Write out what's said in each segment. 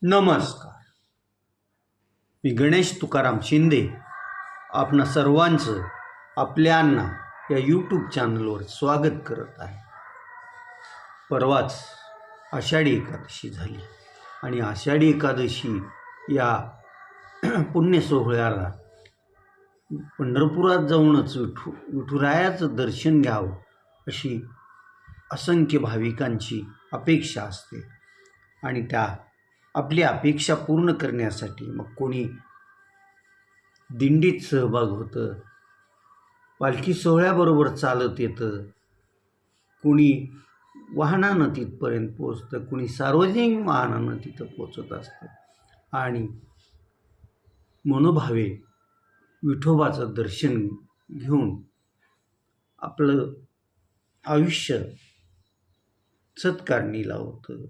नमस्कार. मी गणेश तुकाराम शिंदे आपणा सर्वांचं आपल्यांना या यूट्यूब चॅनलवर स्वागत करत आहे. परवाच आषाढी एकादशी झाली आणि आषाढी एकादशी या पुण्य सोहळ्याला पंढरपुरात जाऊनच विठुरायाचं दर्शन घ्यावं अशी असंख्य भाविकांची अपेक्षा असते आणि त्या आपली अपेक्षा पूर्ण करण्यासाठी मग कोणी दिंडीत सहभाग होतं, पालखी सोहळ्याबरोबर चालत येतं, कुणी वाहनानं तिथपर्यंत पोचतं, कुणी सार्वजनिक वाहनानं तिथं पोचत असतं आणि मनोभावे विठोबाचं दर्शन घेऊन आपलं आयुष्य सत्कारणी लावतं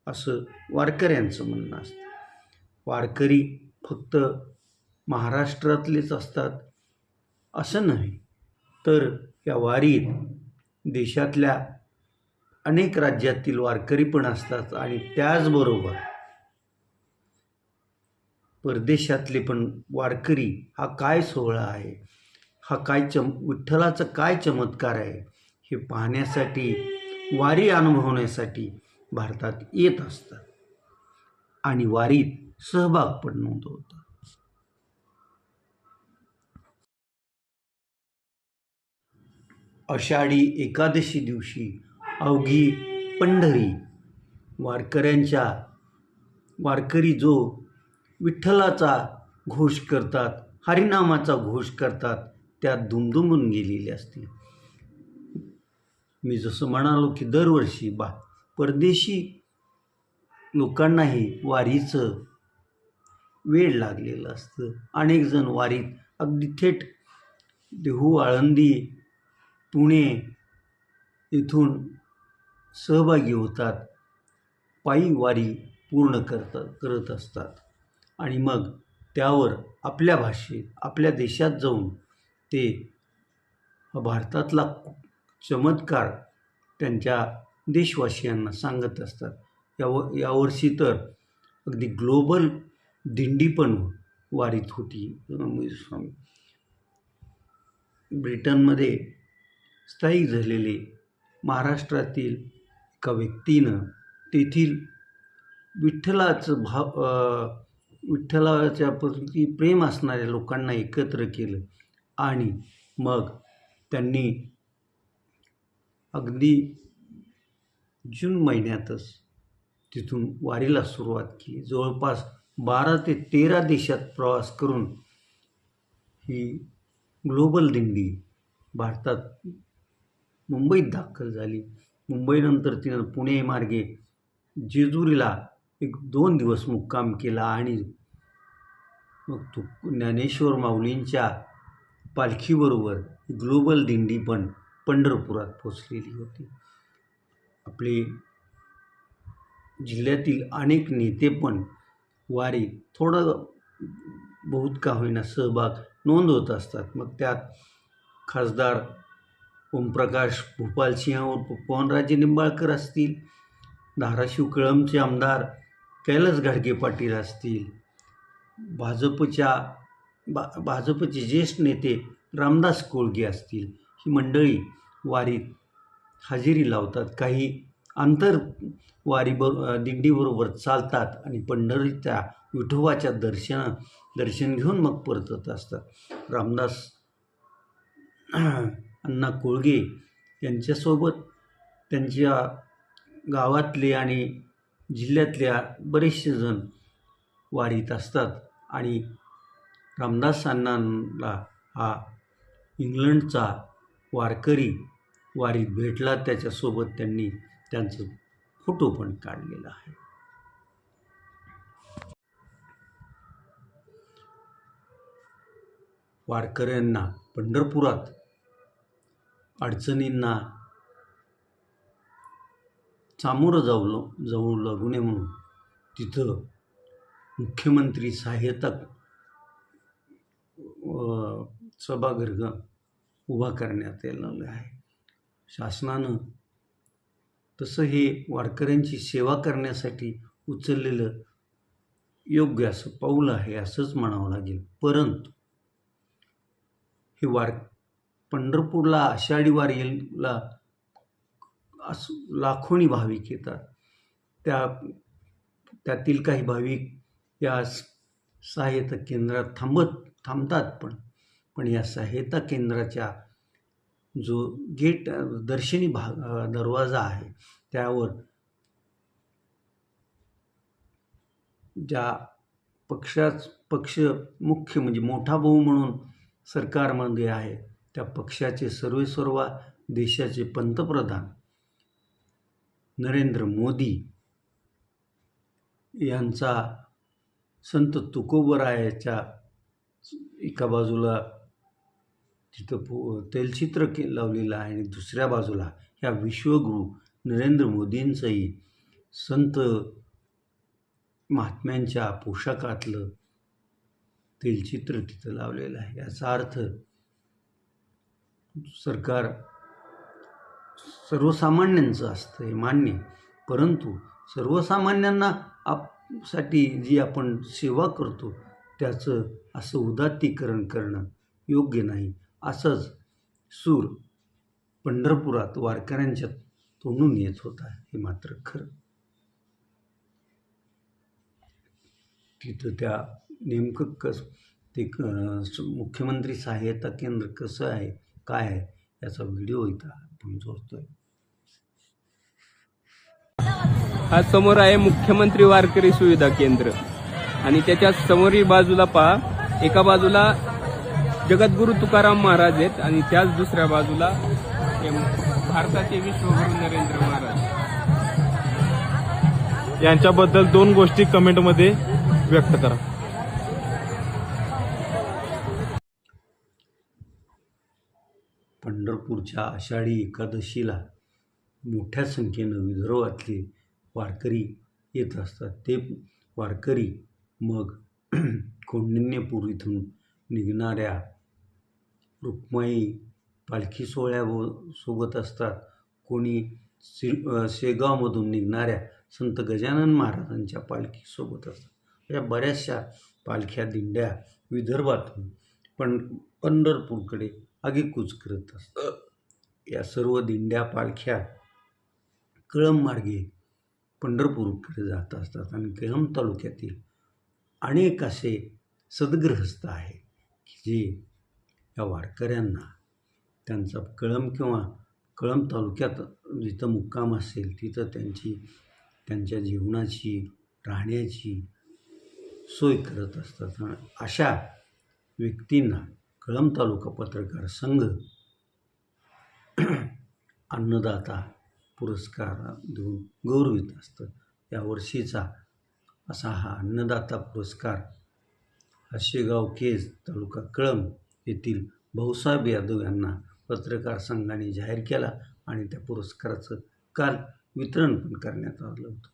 असं वारकऱ्यांचं म्हणणं असतं. वारकरी फक्त महाराष्ट्रातलेच असतात असं नाही, तर या वारीत देशातल्या अनेक राज्यातील वारकरी पण असतात आणि त्याचबरोबर परदेशातले पण वारकरी हा काय सोहळा आहे, हा काय विठ्ठलाचा काय चमत्कार आहे हे पाहण्यासाठी, वारी अनुभवण्यासाठी भारतात येत असतात आणि वारीत सहभाग पण नोंदवतात. आषाढी एकादशी दिवशी अवघी पंढरी वारकरी जो विठ्ठलाचा घोष करतात, हरिनामाचा घोष करतात, त्यात दुमदुमून गेलेले असते. मी जसं म्हणालो की दरवर्षी परदेशी लोकांनाही वारीचं वेळ लागलेलं असतं. अनेक जण वारीत अगदी थेट देहू, आळंदी, पुणे इथून सहभागी होतात, पायी वारी पूर्ण करत असतात आणि मग त्यावर आपल्या भाषेत आपल्या देशात जाऊन ते भारतातला चमत्कार त्यांच्या देशवासियांना सांगत असतात. यावर्षी तर अगदी ग्लोबल दिंडी पण वारीत होती. ब्रिटनमध्ये स्थायिक झालेले महाराष्ट्रातील एका व्यक्तीनं तेथील विठ्ठलाच्या प्रती प्रेम असणाऱ्या लोकांना एकत्र केलं आणि मग त्यांनी अगदी जून महिन्यातच तिथून वारीला सुरुवात केली. जवळपास 12 ते 13 देशात प्रवास करून ही ग्लोबल दिंडी भारतात मुंबईत दाखल झाली. मुंबईनंतर तिनं पुणे मार्गे जेजुरीला 1-2 दिवस मुक्काम केला आणि मग ज्ञानेश्वर माऊलींच्या पालखीबरोबर ग्लोबल दिंडी पण पंढरपुरात पोचलेली होती. आपले जिल्ह्यातील अनेक नेते पण वारी थोडं बहुत का होईना सहभाग नोंदवत असतात. मग त्यात खासदार ओमप्रकाश भूपालसिंह उर्फ पवनराजे निंबाळकर असतील, धाराशिव कळंबचे आमदार कैलास घाडगे पाटील असतील, भाजपचे ज्येष्ठ नेते रामदास कोळगे असतील, ही मंडळी वारीत हजेरी लावतात. काही अंतर दिंडीबरोबर चालतात आणि पंढरीच्या विठोबाच्या दर्शन घेऊन मग परतत असतात. रामदास अण्णा कोळगे यांच्यासोबत त्यांच्या गावातले आणि जिल्ह्यातल्या बरेचसे जण वारीत असतात आणि रामदास अण्णांना हा इंग्लंडचा वारकरी वारीत भेटला. त्याच्यासोबत त्यांनी त्यांचं फोटो पण काढलेला आहे. वारकऱ्यांना पंढरपुरात अडचणींना सामोरं जाऊ लागू नये म्हणून तिथं मुख्यमंत्री सहाय्यता सभागृह उभा करण्यात आलेलं आहे. शासनानं तसं हे वारकऱ्यांची सेवा करण्यासाठी उचललेलं योग्य असं पाऊल आहे असंच म्हणावं लागेल. परंतु हे पंढरपूरला आषाढी वारीला लाखोनी भाविक येतात. त्यातील काही भाविक या सहाय्यता केंद्रात थांबतात पण या सहाय्यता केंद्राच्या जो गेट दर्शनी दरवाजा आहे त्यावर ज्या पक्ष मुख्य म्हणजे मोठा भाऊ म्हणून सरकारमध्ये आहे त्या पक्षाचे सर्वेसर्वा देशाचे पंतप्रधान नरेंद्र मोदी यांचा संत तुकोबरायाच्या एका बाजूला तिथं तैलचित्र लावलेलं आहे आणि दुसऱ्या बाजूला ह्या विश्वगुरू नरेंद्र मोदींचंही संत महात्म्यांच्या पोशाखातलं तैलचित्र तिथं लावलेलं आहे. याचा अर्थ सरकार सर्वसामान्यांचं असतं हे मान्य, परंतु सर्वसामान्यांना साठी जी आपण सेवा करतो त्याचं असं उदात्तीकरण करणं योग्य नाही. असंच सूर पंढरपुरात वारकऱ्यांच्या तोंडून येत होता हे मात्र खरं. तिथं त्या नेमकं ते मुख्यमंत्री सहाय्यता केंद्र कसं आहे काय आहे याचा व्हिडिओ इथं आपण जोडतोय. हा समोर आहे मुख्यमंत्री वारकरी सुविधा केंद्र आणि त्याच्या समोरही बाजूला पहा, एका बाजूला जगद्गुरु तुकाराम महाराज आहेत आणि त्याच दुसऱ्या बाजूला भारताचे विश्वगुरू नरेंद्र महाराज. यांच्याबद्दल 2 गोष्टी कमेंटमध्ये व्यक्त करा. पंढरपूरच्या आषाढी एकादशीला मोठ्या संख्येनं विदर्भातले वारकरी येत असतात. ते वारकरी मग कौंडिण्यपूर इथून निघणाऱ्या रुक्माई पालखी सोहळ्यासोबत असतात, कोणी शेगावमधून निघणाऱ्या संत गजानन महाराजांच्या पालखीसोबत असतात. या बऱ्याचशा पालख्या दिंड्या विदर्भातून पंढरपूरकडे आगेकूच करत असतात. या सर्व दिंड्या पालख्या कळंबमार्गे पंढरपूरकडे जात असतात आणि कळंब तालुक्यातील अनेक असे सद्गृहस्थ आहे की जे या वारकऱ्यांना त्यांचा कळंब तालुक्यात जिथं मुक्काम असेल तिथं त्यांच्या जीवनाची राहण्याची सोय करत असतात. अशा व्यक्तींना कळंब तालुका पत्रकार संघ अन्नदाता पुरस्कार देऊन गौरवित असतं. यावर्षीचा असा हा अन्नदाता पुरस्कार शेगाव केज तालुका कळंब येथील भाऊसाहेब यादव यांना पत्रकार संघाने जाहीर केला आणि त्या पुरस्काराचं काल वितरण पण करण्यात आलं होतं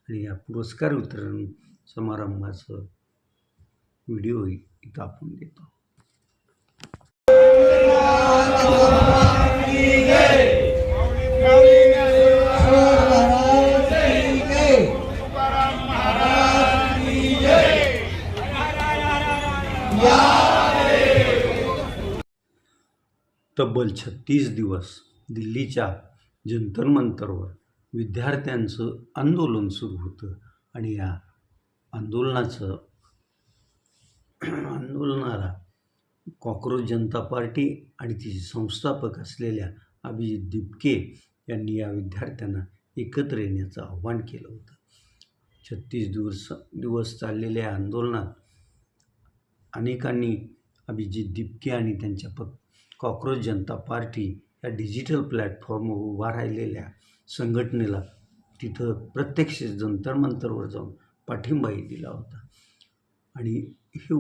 आणि या पुरस्कार वितरण समारंभाचं व्हिडिओ इथं आपण देतो. तब्बल 36 दिवस दिल्लीच्या जंतर मंतरवर विद्यार्थ्यांचं आंदोलन सुरू होतं आणि या आंदोलनाला कॉक्रोच जनता पार्टी आणि तिचे संस्थापक असलेल्या अभिजित दिपके यांनी या विद्यार्थ्यांना एकत्र येण्याचं आवाहन केलं होतं. 36 दिवस चाललेल्या आंदोलनात अनेकांनी अभिजित दिपके आणि त्यांच्या कॉक्रोच जनता पार्टी या डिजिटल प्लॅटफॉर्मवर उभा राहिलेल्या संघटनेला तिथं प्रत्यक्ष जंतर मंतरवर जाऊन पाठिंबाही दिला होता आणि हे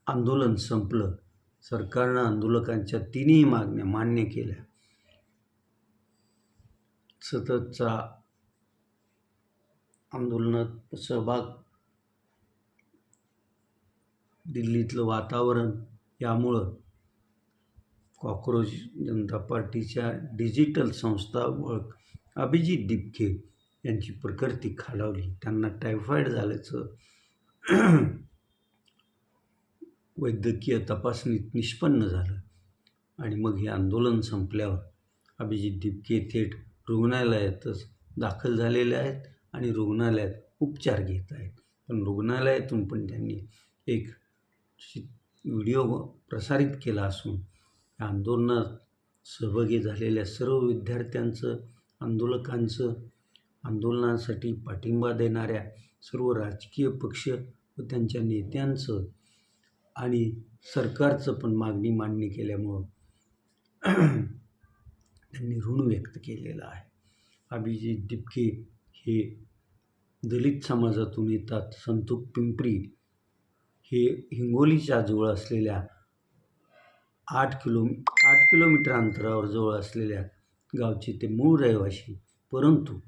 आंदोलन संपलं. सरकारनं आंदोलकांच्या 3ही मागण्या मान्य केल्या. सततचा आंदोलनात सहभाग, दिल्लीतलं वातावरण यामुळं कॉक्रोच जनता पार्टीच्या डिजिटल संस्थापक अभिजित दिपके यांची प्रकृती खालावली. त्यांना टायफॉईड झाल्याचं वैद्यकीय तपासणीत निष्पन्न झालं आणि मग हे आंदोलन संपल्यावर अभिजित दिपके थेट रुग्णालयातच दाखल झालेले आहेत आणि रुग्णालयात उपचार घेत आहेत. पण रुग्णालयातून पण त्यांनी एक व्हिडिओ प्रसारित केला असून या आंदोलनात सहभागी झालेल्या सर्व विद्यार्थ्यांचं, आंदोलकांचं, आंदोलनासाठी पाठिंबा देणाऱ्या सर्व राजकीय पक्ष व त्यांच्या नेत्यांचं आणि सरकारचं पण मागणी मान्य केल्यामुळं त्यांनी ऋण व्यक्त केलेलं आहे. अभिजित दिपके हे दलित समाजातून येतात. संतोष पिंपरी हे हिंगोलीच्या जवळ असलेल्या 8 किलोमीटर अंतरावर जवळ असलेल्या गावचे ते मूळ रहिवासी, परंतु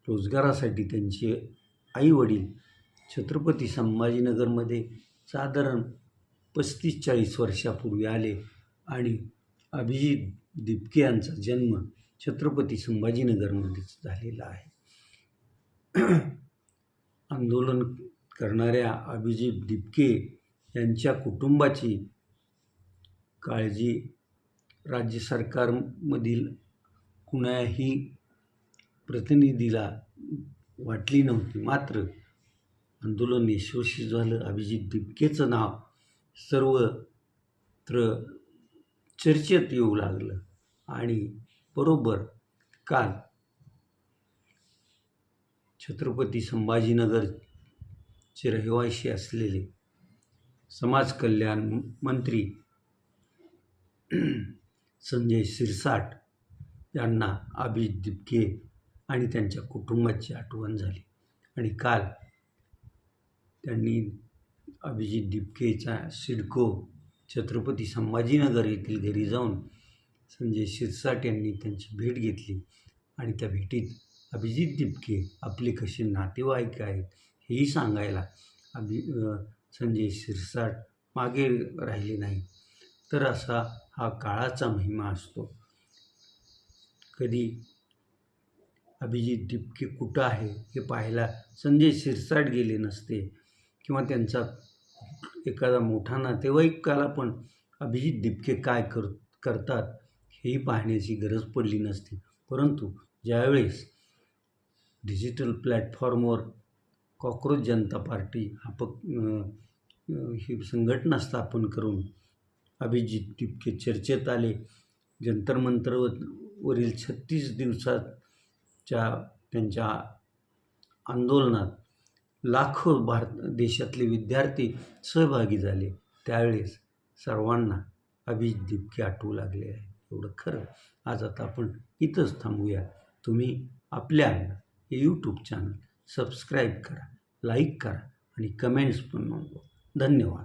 रोजगारासाठी त्यांचे आईवडील छत्रपती संभाजीनगरमध्ये साधारण 35-40 वर्षापूर्वी आले आणि अभिजित दिपके यांचा जन्म छत्रपती संभाजीनगरमध्येच झालेला आहे. आंदोलन करणाऱ्या अभिजित दिपके यांच्या कुटुंबाची काळजी राज्य सरकारमधील कुणाही प्रतिनिधीला वाटली नव्हती. मात्र आंदोलन यशस्वी झालं. अभिजित दिपकेचं नाव सर्वत्र चर्चेत येऊ लागलं आणि बरोबर काल छत्रपती संभाजीनगरचे रहिवासी असलेले समाज कल्याण मंत्री संजय शिरसाट यांना अभिजित दिपके आणि त्यांच्या कुटुंबाची आठवण झाली आणि काल त्यांनी अभिजित दिपकेच्या सिडको छत्रपती संभाजीनगर येथील घरी जाऊन संजय शिरसाट यांनी त्यांची भेट घेतली आणि त्या भेटीत अभिजित दिपके आपले कसे नातेवाईक आहेत हेही सांगायला संजय शिरसाट मागे राहिले नाही. तर असा हा काळाचा महिमा असतो. कधी अभिजित दिपके कुठं आहे हे पाहायला संजय शिरसाट गेले नसते किंवा त्यांचा एखादा मोठा नातेवाईकाला पण अभिजित दिपके काय करतात हेही पाहण्याची गरज पडली नसती. परंतु ज्यावेळेस डिजिटल प्लॅटफॉर्मवर कॉक्रोच जनता पार्टी ही संघटना स्थापन करून अभिजित दिपके चर्चेत आले. जंतर मंतरवरील 36 दिवसाच्या त्यांच्या आंदोलनात लाखो देशातले विद्यार्थी सहभागी झाले. त्यावेळेस सर्वांना अभिजित दिपके आठवू लागले आहे. एवढं खरं. आज आता आपण इथंच थांबूया. तुम्ही आपल्या हे यूट्यूब चॅनल सबस्क्राईब करा, लाईक करा आणि कमेंट्स पण नोंदवा. धन्यवाद.